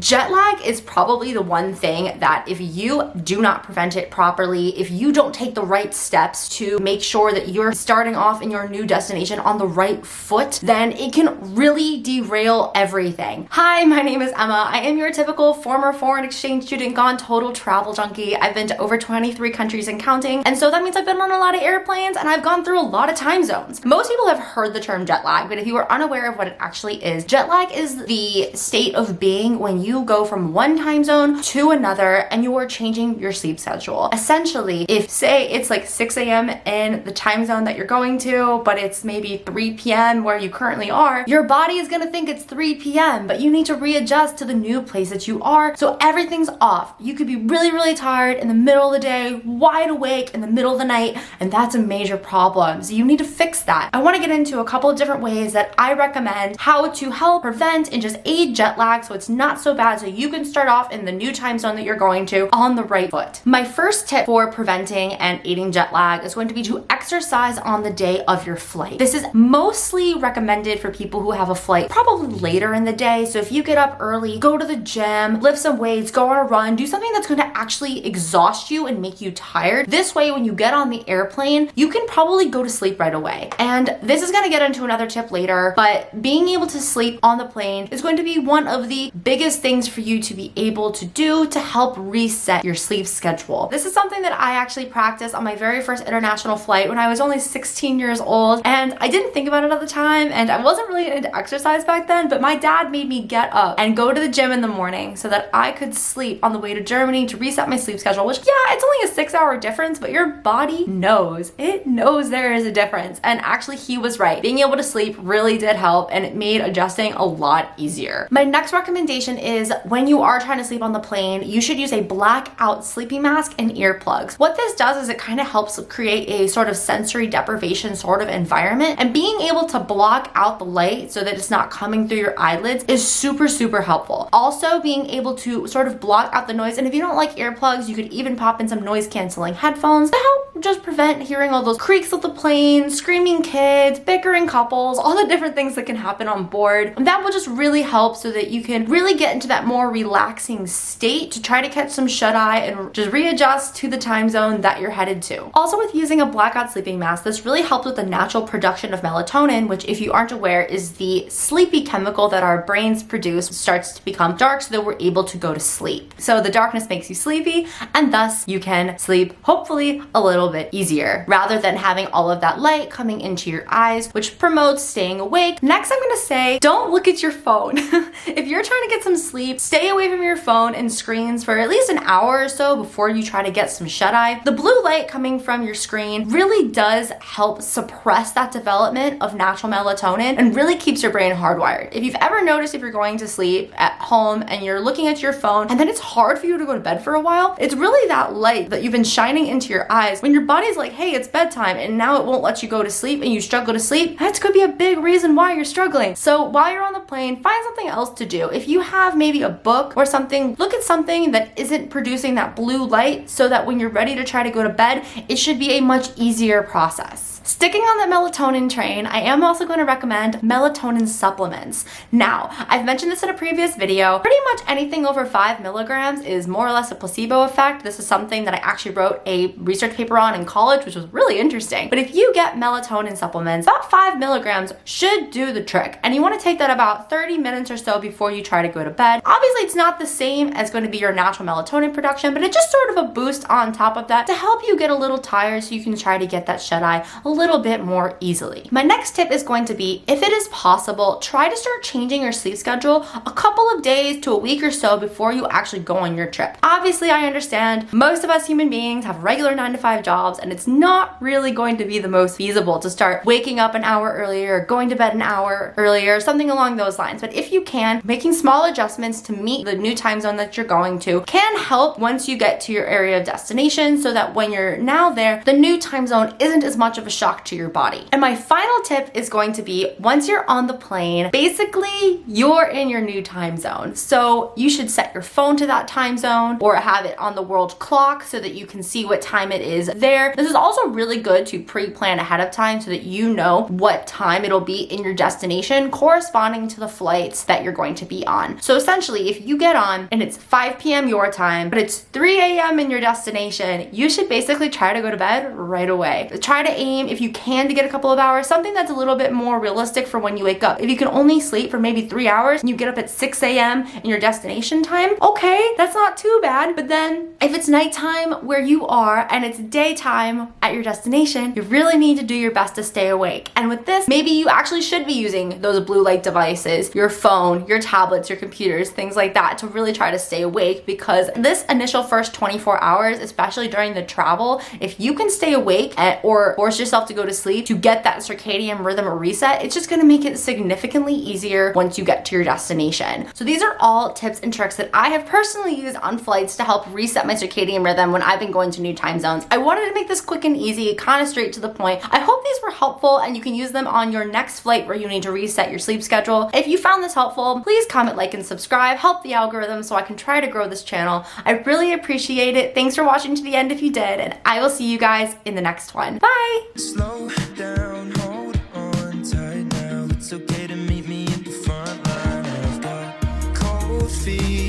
Jet lag is probably the one thing that if you do not prevent it properly, if you don't take the right steps to make sure that you're starting off in your new destination on the right foot, then it can really derail everything. Hi, my name is Emma. I am your typical former foreign exchange student gone total travel junkie. I've been to over 23 countries and counting, and so that means I've been on a lot of airplanes and I've gone through a lot of time zones. Most people have heard the term jet lag, but if you are unaware of what it actually is, jet lag is the state of being when you go from one time zone to another and you are changing your sleep schedule. Essentially, if say it's like 6 a.m. in the time zone that you're going to, but it's maybe 3 p.m. where you currently are, your body is gonna think it's 3 p.m., but you need to readjust to the new place that you are, so everything's off. You could be really, really tired in the middle of the day, wide awake in the middle of the night, and that's a major problem. So you need to fix that. I want to get into a couple of different ways that I recommend how to help prevent and just aid jet lag so it's not so bad, so you can start off in the new time zone that you're going to on the right foot. My first tip for preventing and aiding jet lag is going to be to exercise on the day of your flight. This is mostly recommended for people who have a flight probably later in the day. So if you get up early, go to the gym, lift some weights, go on a run, do something that's going to actually exhaust you and make you tired. This way, when you get on the airplane, you can probably go to sleep right away. And this is going to get into another tip later, but being able to sleep on the plane is going to be one of the biggest things for you to be able to do to help reset your sleep schedule. This is something that I actually practiced on my very first international flight when I was only 16 years old, and I didn't think about it at the time, and I wasn't really into exercise back then, but my dad made me get up and go to the gym in the morning so that I could sleep on the way to Germany to reset my sleep schedule, which, yeah, it's only a 6-hour difference, but your body knows. It knows there is a difference. And actually, he was right. Being able to sleep really did help, and it made adjusting a lot easier. My next recommendation is when you are trying to sleep on the plane, you should use a blackout sleeping mask and earplugs. What this does is it kind of helps create a sort of sensory deprivation sort of environment, and being able to block out the light so that it's not coming through your eyelids is super, super helpful. Also, being able to sort of block out the noise, and if you don't like earplugs, you could even pop in some noise canceling headphones to help just prevent hearing all those creaks of the plane, screaming kids, bickering couples, all the different things that can happen on board. And that will just really help so that you can really get into that more relaxing state to try to catch some shut-eye and just readjust to the time zone that you're headed to. Also, with using a blackout sleeping mask, this really helps with the natural production of melatonin, which, if you aren't aware, is the sleepy chemical that our brains produce starts to become dark so that we're able to go to sleep. So the darkness makes you sleepy, and thus you can sleep hopefully a little bit easier rather than having all of that light coming into your eyes, which promotes staying awake. Next, I'm gonna say, don't look at your phone. If you're trying to get some sleep, stay away from your phone and screens for at least an hour or so before you try to get some shut-eye. The blue light coming from your screen really does help suppress that development of natural melatonin and really keeps your brain hardwired. If you've ever noticed, if you're going to sleep at home and you're looking at your phone and then it's hard for you to go to bed for a while, it's really that light that you've been shining into your eyes when your body's like, hey, it's bedtime, and now it won't let you go to sleep and you struggle to sleep. That could be a big reason why you're struggling. So while you're on the plane, find something else to do. If you have maybe a book or something, look at something that isn't producing that blue light so that when you're ready to try to go to bed, it should be a much easier process. Sticking on the melatonin train, I am also going to recommend melatonin supplements. Now, I've mentioned this in a previous video. Pretty much anything over 5 milligrams is more or less a placebo effect. This is something that I actually wrote a research paper on in college, which was really interesting. But if you get melatonin supplements, about 5 milligrams should do the trick. And you want to take that about 30 minutes or so before you try to go to bed. Obviously, it's not the same as going to be your natural melatonin production, but it's just sort of a boost on top of that to help you get a little tired so you can try to get that shut-eye a little bit more easily. My next tip is going to be, if it is possible, try to start changing your sleep schedule a couple of days to a week or so before you actually go on your trip. Obviously, I understand most of us human beings have regular 9-to-5 jobs, and it's not really going to be the most feasible to start waking up an hour earlier, going to bed an hour earlier, something along those lines. But if you can, making small adjustments to meet the new time zone that you're going to can help once you get to your area of destination, so that when you're now there, the new time zone isn't as much of a shock to your body. And my final tip is going to be, once you're on the plane, basically you're in your new time zone. So you should set your phone to that time zone or have it on the world clock so that you can see what time it is there. This is also really good to pre-plan ahead of time so that you know what time it'll be in your destination corresponding to the flights that you're going to be on. So essentially, if you get on and it's 5 p.m. your time, but it's 3 a.m. in your destination, you should basically try to go to bed right away. Try to aim, if you can, to get a couple of hours, something that's a little bit more realistic for when you wake up. If you can only sleep for maybe 3 hours and you get up at 6 a.m. in your destination time, okay, that's not too bad. But then if it's nighttime where you are and it's daytime at your destination, you really need to do your best to stay awake. And with this, maybe you actually should be using those blue light devices, your phone, your tablets, your computers, things like that, to really try to stay awake, because this initial first 24 hours, especially during the travel, if you can stay awake or force yourself to go to sleep to get that circadian rhythm reset, it's just going to make it significantly easier once you get to your destination. So these are all tips and tricks that I have personally used on flights to help reset my circadian rhythm when I've been going to new time zones. I wanted to make this quick and easy, kind of straight to the point. I hope these were helpful and you can use them on your next flight where you need to reset your sleep schedule. If you found this helpful, please comment, like, and subscribe. Help the algorithm so I can try to grow this channel. I really appreciate it. Thanks for watching to the end if you did, and I will see you guys in the next one. Bye! Slow down, hold on tight now. It's okay to meet me at the front line. I've got cold feet.